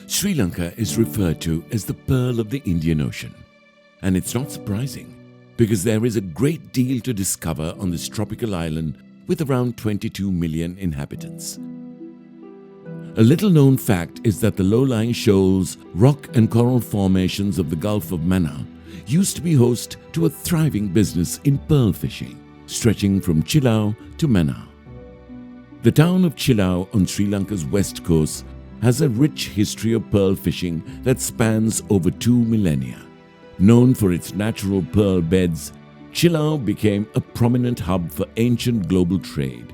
Sri Lanka is referred to as the Pearl of the Indian Ocean, and it's not surprising because there is a great deal to discover on this tropical island with around 22 million inhabitants. A little known fact is that the low-lying shoals, rock and coral formations of the Gulf of Mannar used to be host to a thriving business in pearl fishing, stretching from Chilaw to Mannar. The town of Chilaw on Sri Lanka's west coast has a rich history of pearl fishing that spans over 2 millennia. Known for its natural pearl beds, Chilaw became a prominent hub for ancient global trade,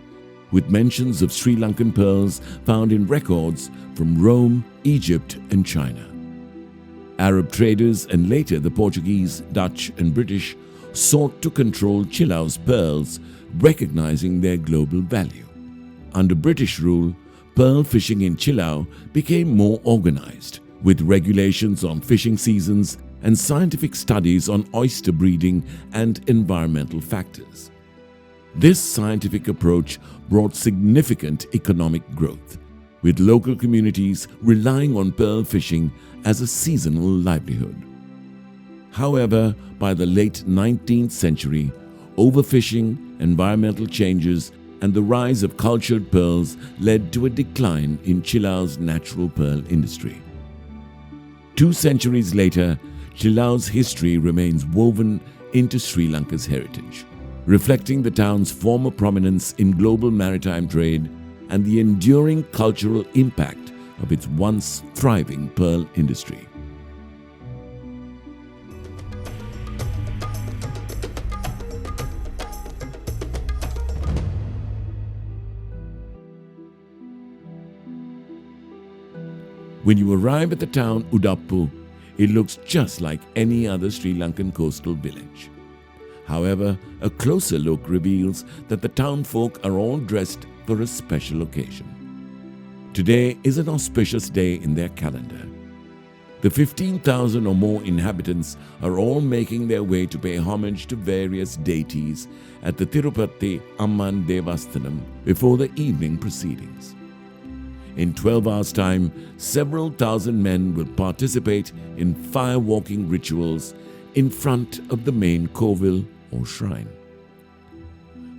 with mentions of Sri Lankan pearls found in records from Rome, Egypt, and China. Arab traders and later the Portuguese, Dutch, and British sought to control Chilaw's pearls, recognizing their global value. Under British rule, pearl fishing in Chilaw became more organized, with regulations on fishing seasons and scientific studies on oyster breeding and environmental factors. This scientific approach brought significant economic growth, with local communities relying on pearl fishing as a seasonal livelihood. However, by the late 19th century, overfishing, environmental changes, and the rise of cultured pearls led to a decline in Chilaw's natural pearl industry. 2 centuries later, Chilaw's history remains woven into Sri Lanka's heritage, reflecting the town's former prominence in global maritime trade and the enduring cultural impact of its once thriving pearl industry. When you arrive at the town Udappu, it looks just like any other Sri Lankan coastal village. However, a closer look reveals that the town folk are all dressed for a special occasion. Today is an auspicious day in their calendar. The 15,000 or more inhabitants are all making their way to pay homage to various deities at the Tirupati Amman Devasthanam before the evening proceedings. In 12 hours' time, several thousand men will participate in fire-walking rituals in front of the main kovil or shrine.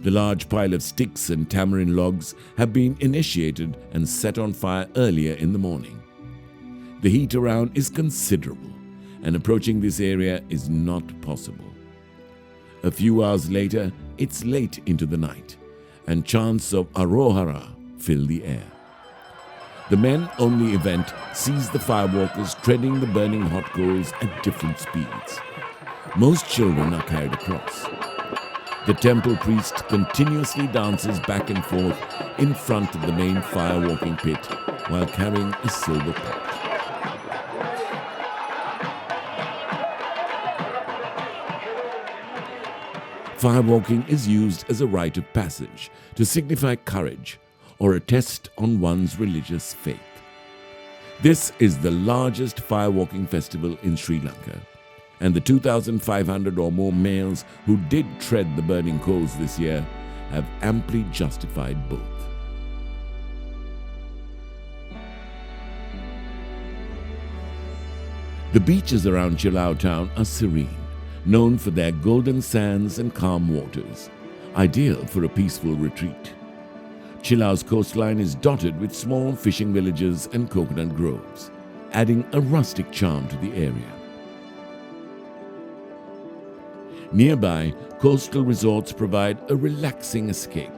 The large pile of sticks and tamarind logs have been initiated and set on fire earlier in the morning. The heat around is considerable, and approaching this area is not possible. A few hours later, it's late into the night, and chants of Arohara fill the air. The men-only event sees the firewalkers treading the burning hot coals at different speeds. Most children are carried across. The temple priest continuously dances back and forth in front of the main firewalking pit while carrying a silver pot. Firewalking is used as a rite of passage to signify courage or a test on one's religious faith. This is the largest firewalking festival in Sri Lanka, and the 2,500 or more males who did tread the burning coals this year have amply justified both. The beaches around Chilaw town are serene, known for their golden sands and calm waters, ideal for a peaceful retreat. Chilaw's coastline is dotted with small fishing villages and coconut groves, adding a rustic charm to the area. Nearby, coastal resorts provide a relaxing escape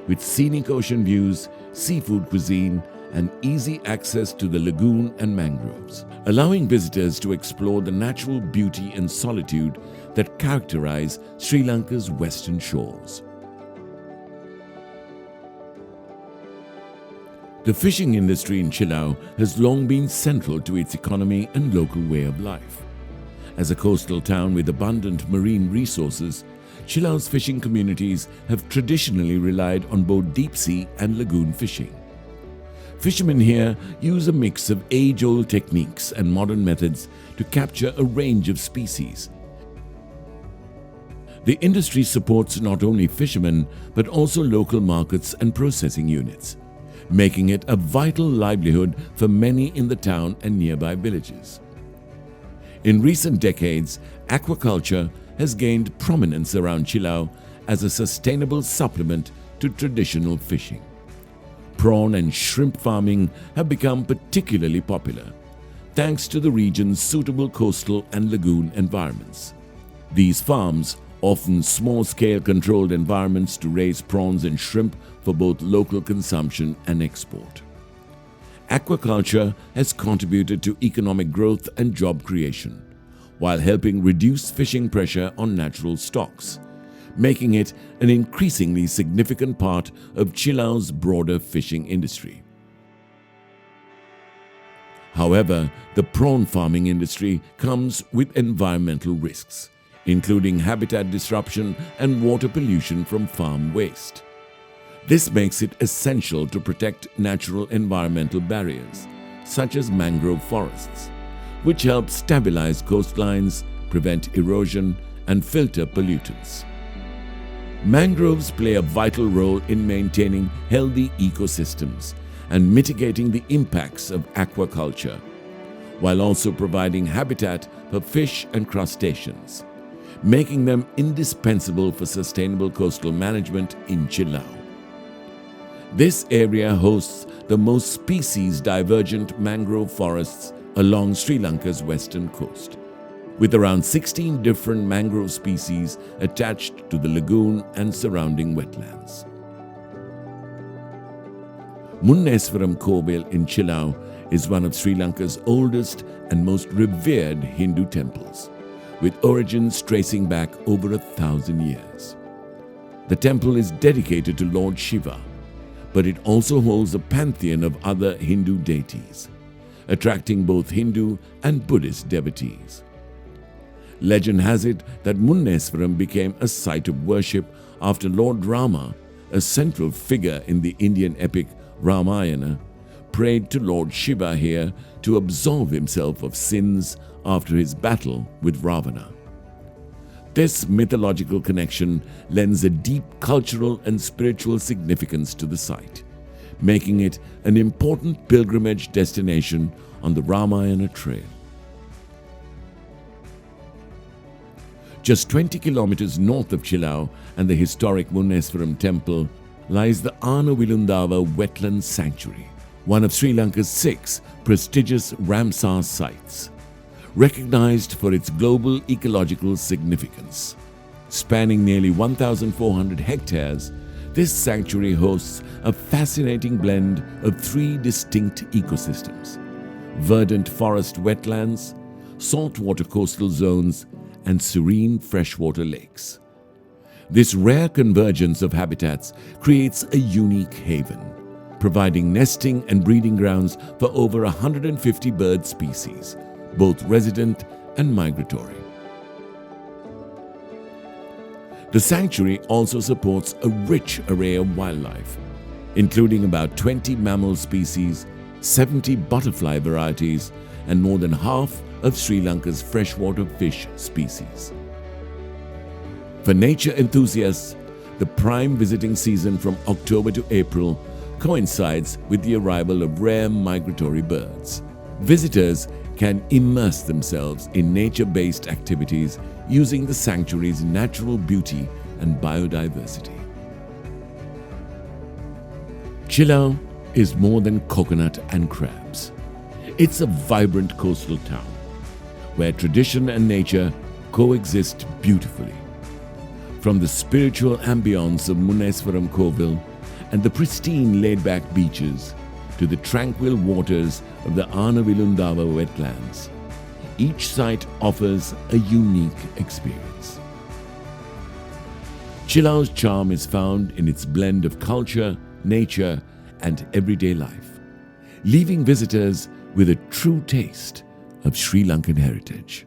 with scenic ocean views, seafood cuisine, and easy access to the lagoon and mangroves, allowing visitors to explore the natural beauty and solitude that characterize Sri Lanka's western shores. The fishing industry in Chilaw has long been central to its economy and local way of life. As a coastal town with abundant marine resources, Chilaw's fishing communities have traditionally relied on both deep-sea and lagoon fishing. Fishermen here use a mix of age-old techniques and modern methods to capture a range of species. The industry supports not only fishermen but also local markets and processing units, making it a vital livelihood for many in the town and nearby villages. In recent decades, aquaculture has gained prominence around Chilaw as a sustainable supplement to traditional fishing. Prawn and shrimp farming have become particularly popular, thanks to the region's suitable coastal and lagoon environments. These farms, often small-scale controlled environments to raise prawns and shrimp for both local consumption and export. Aquaculture has contributed to economic growth and job creation, while helping reduce fishing pressure on natural stocks, making it an increasingly significant part of Chilaw's broader fishing industry. However, the prawn farming industry comes with environmental risks, including habitat disruption and water pollution from farm waste. This makes it essential to protect natural environmental barriers, such as mangrove forests, which help stabilize coastlines, prevent erosion, and filter pollutants. Mangroves play a vital role in maintaining healthy ecosystems and mitigating the impacts of aquaculture, while also providing habitat for fish and crustaceans, making them indispensable for sustainable coastal management in Chilaw. This area hosts the most species-divergent mangrove forests along Sri Lanka's western coast, with around 16 different mangrove species attached to the lagoon and surrounding wetlands. Munneswaram Kovil in Chilaw is one of Sri Lanka's oldest and most revered Hindu temples, with origins tracing back over 1,000 years. The temple is dedicated to Lord Shiva, but it also holds a pantheon of other Hindu deities, attracting both Hindu and Buddhist devotees. Legend has it that Munneswaram became a site of worship after Lord Rama, a central figure in the Indian epic Ramayana, prayed to Lord Shiva here to absolve himself of sins after his battle with Ravana. This mythological connection lends a deep cultural and spiritual significance to the site, making it an important pilgrimage destination on the Ramayana trail. Just 20 kilometers north of Chilaw and the historic Munneswaram temple lies the Anavilundava Wetland Sanctuary, one of Sri Lanka's 6 prestigious Ramsar sites, recognized for its global ecological significance. Spanning nearly 1,400 hectares, this sanctuary hosts a fascinating blend of 3 distinct ecosystems: verdant forest wetlands, saltwater coastal zones, and serene freshwater lakes. This rare convergence of habitats creates a unique haven, providing nesting and breeding grounds for over 150 bird species, both resident and migratory. The sanctuary also supports a rich array of wildlife, including about 20 mammal species, 70 butterfly varieties, and more than half of Sri Lanka's freshwater fish species. For nature enthusiasts, the prime visiting season from October to April coincides with the arrival of rare migratory birds. Visitors can immerse themselves in nature-based activities using the sanctuary's natural beauty and biodiversity. Chilaw is more than coconut and crabs. It's a vibrant coastal town where tradition and nature coexist beautifully. From the spiritual ambience of Munneswaram Kovil and the pristine laid-back beaches to the tranquil waters of the Anavilundava wetlands, each site offers a unique experience. Chilaw's charm is found in its blend of culture, nature, and everyday life, leaving visitors with a true taste of Sri Lankan heritage.